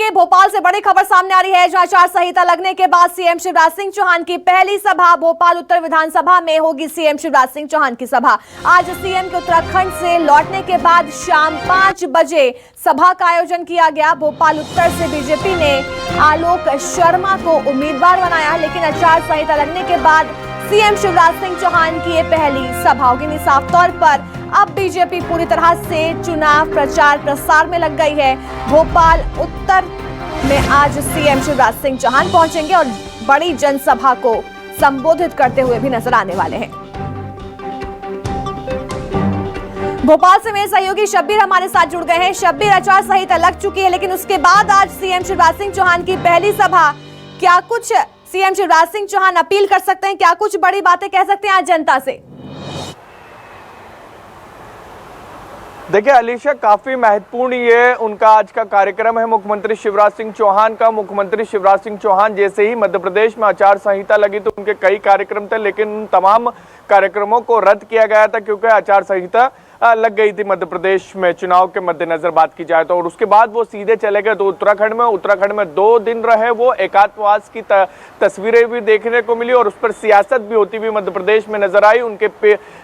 देखिए, भोपाल से बड़ी खबर सामने आ रही है, जहां आचार संहिता लगने के बाद सीएम शिवराज सिंह चौहान की पहली सभा भोपाल उत्तर विधानसभा में होगी। सीएम शिवराज सिंह चौहान की सभा आज सीएम के उत्तराखंड से लौटने के बाद शाम 5 बजे सभा का आयोजन किया गया। भोपाल उत्तर से बीजेपी ने आलोक शर्मा को उम्मीदवार बनाया, लेकिन आचार संहिता लगने के बाद सीएम शिवराज सिंह चौहान की ये पहली सभा होगी। साफ तौर पर अब बीजेपी पूरी तरह से चुनाव प्रचार प्रसार में लग गई है। भोपाल उत्तर में आज सीएम शिवराज सिंह चौहान पहुंचेंगे और बड़ी जनसभा को संबोधित करते हुए भी नजर आने वाले हैं। भोपाल से मेरे सहयोगी शब्बीर हमारे साथ जुड़ गए हैं। शब्बीर, आचार संहिता लग चुकी है, लेकिन उसके बाद आज सीएम शिवराज सिंह चौहान की पहली सभा, क्या कुछ सीएम शिवराज सिंह चौहान अपील कर सकते हैं? क्या कुछ बड़ी बातें कह सकते हैं आज जनता से? देखिए अलीशा, काफी महत्वपूर्ण ये उनका आज का कार्यक्रम है मुख्यमंत्री शिवराज सिंह चौहान का। मुख्यमंत्री शिवराज सिंह चौहान जैसे ही मध्य प्रदेश में आचार संहिता लगी तो उनके कई कार्यक्रम थे, लेकिन उन तमाम कार्यक्रमों को रद्द किया गया था क्योंकि आचार संहिता लग गई थी मध्य प्रदेश में चुनाव के मद्देनजर बात की जाए तो। और उसके बाद वो सीधे चले गए तो उत्तराखंड में 2 दिन रहे वो। एकांतवास की तस्वीरें भी देखने को मिली और उस पर सियासत भी होती हुई मध्य प्रदेश में नजर आई। उनके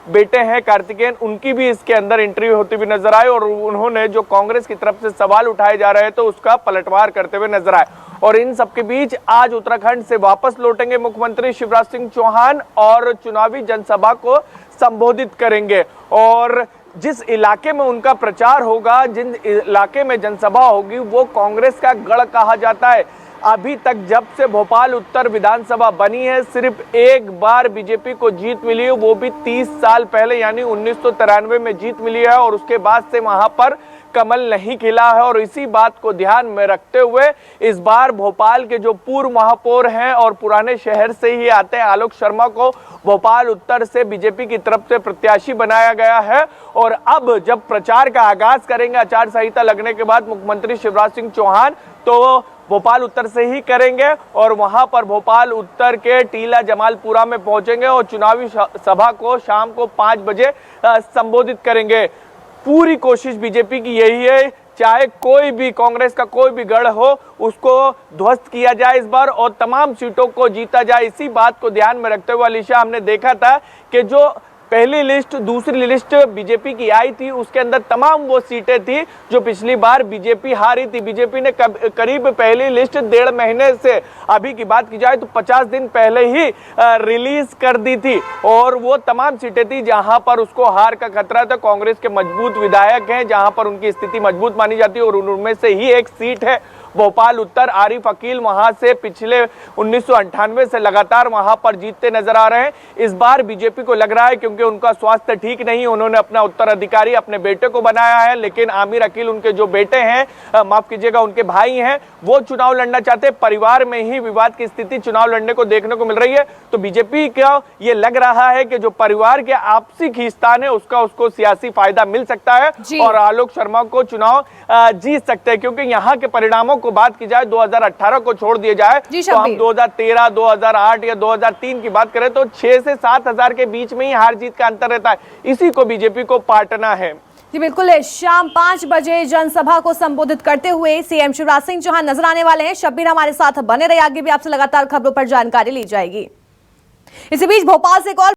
बेटे हैं कार्तिकेयन, उनकी भी इसके अंदर एंट्री होती हुई नजर आई और उन्होंने जो कांग्रेस की तरफ से सवाल उठाए जा रहे तो उसका पलटवार करते हुए नजर आए। और इन सबके बीच आज उत्तराखंड से वापस लौटेंगे मुख्यमंत्री शिवराज सिंह चौहान और चुनावी जनसभा को संबोधित करेंगे। और जिस इलाके में उनका प्रचार होगा, जिन इलाके में जनसभा होगी, वो कांग्रेस का गढ़ कहा जाता है। अभी तक जब से भोपाल उत्तर विधानसभा बनी है, सिर्फ एक बार बीजेपी को जीत मिली है, वो भी 30 साल पहले यानी 1993 में जीत मिली है। और उसके बाद से वहां पर कमल नहीं खिला है। और इसी बात को ध्यान में रखते हुए इस बार भोपाल के जो पूर्व महापौर हैं और पुराने शहर से ही आते हैं, आलोक शर्मा को भोपाल उत्तर से बीजेपी की तरफ से प्रत्याशी बनाया गया है। और अब जब प्रचार का आगाज करेंगे आचार संहिता लगने के बाद मुख्यमंत्री शिवराज सिंह चौहान, तो भोपाल उत्तर से ही करेंगे और वहां पर भोपाल उत्तर के टीला जमालपुरा में पहुंचेंगे और चुनावी सभा को शाम को 5 बजे संबोधित करेंगे। पूरी कोशिश बीजेपी की यही है, चाहे कोई भी कांग्रेस का कोई भी गढ़ हो, उसको ध्वस्त किया जाए इस बार और तमाम सीटों को जीता जाए। इसी बात को ध्यान में रखते हुए अलीशा, हमने देखा था कि जो पहली लिस्ट दूसरी लिस्ट बीजेपी की आई थी उसके अंदर तमाम वो सीटें थी जो पिछली बार बीजेपी हारी थी। बीजेपी ने करीब पहली लिस्ट 1.5 महीने से, अभी की बात की जाए तो 50 दिन पहले ही रिलीज कर दी थी। और वो तमाम सीटें थी जहां पर उसको हार का खतरा था। कांग्रेस के मजबूत विधायक हैं जहां पर उनकी स्थिति मजबूत मानी जाती है और उनमें से ही एक सीट है भोपाल उत्तर। आरिफ अकील वहां से पिछले 1998 से लगातार वहां पर जीतते नजर आ रहे हैं। इस बार बीजेपी को लग रहा है क्योंकि उनका स्वास्थ्य ठीक नहीं, उन्होंने अपना उत्तराधिकारी अपने बेटे को बनाया है, लेकिन आमिर अकील उनके जो बेटे हैं, माफ कीजिएगा उनके भाई हैं, वो चुनाव लड़ना चाहते हैं। परिवार में ही विवाद की स्थिति चुनाव लड़ने को देखने को मिल रही है। तो बीजेपी का ये लग रहा है कि जो परिवार के आपसी खींचतान है उसको सियासी फायदा मिल सकता है और आलोक शर्मा को चुनाव जीत सकते हैं। क्योंकि यहाँ के परिणामों को बात की जाए, 2018 को छोड़ दिया जाए तो हम 2013, 2008 या 2003 की बात करें तो 6 से 7 हजार के बीच में ही हार जीत का अंतर रहता है। इसी को बीजेपी को पाटना है। जी बिल्कुल, शाम 5 बजे जनसभा को संबोधित करते हुए सीएम शिवराज सिंह चौहान नजर आने वाले हैं। शब्बीर हमारे साथ बने रहे, आगे भी आपसे लगातार खबरों पर जानकारी ली जाएगी। इसी बीच भोपाल से कॉल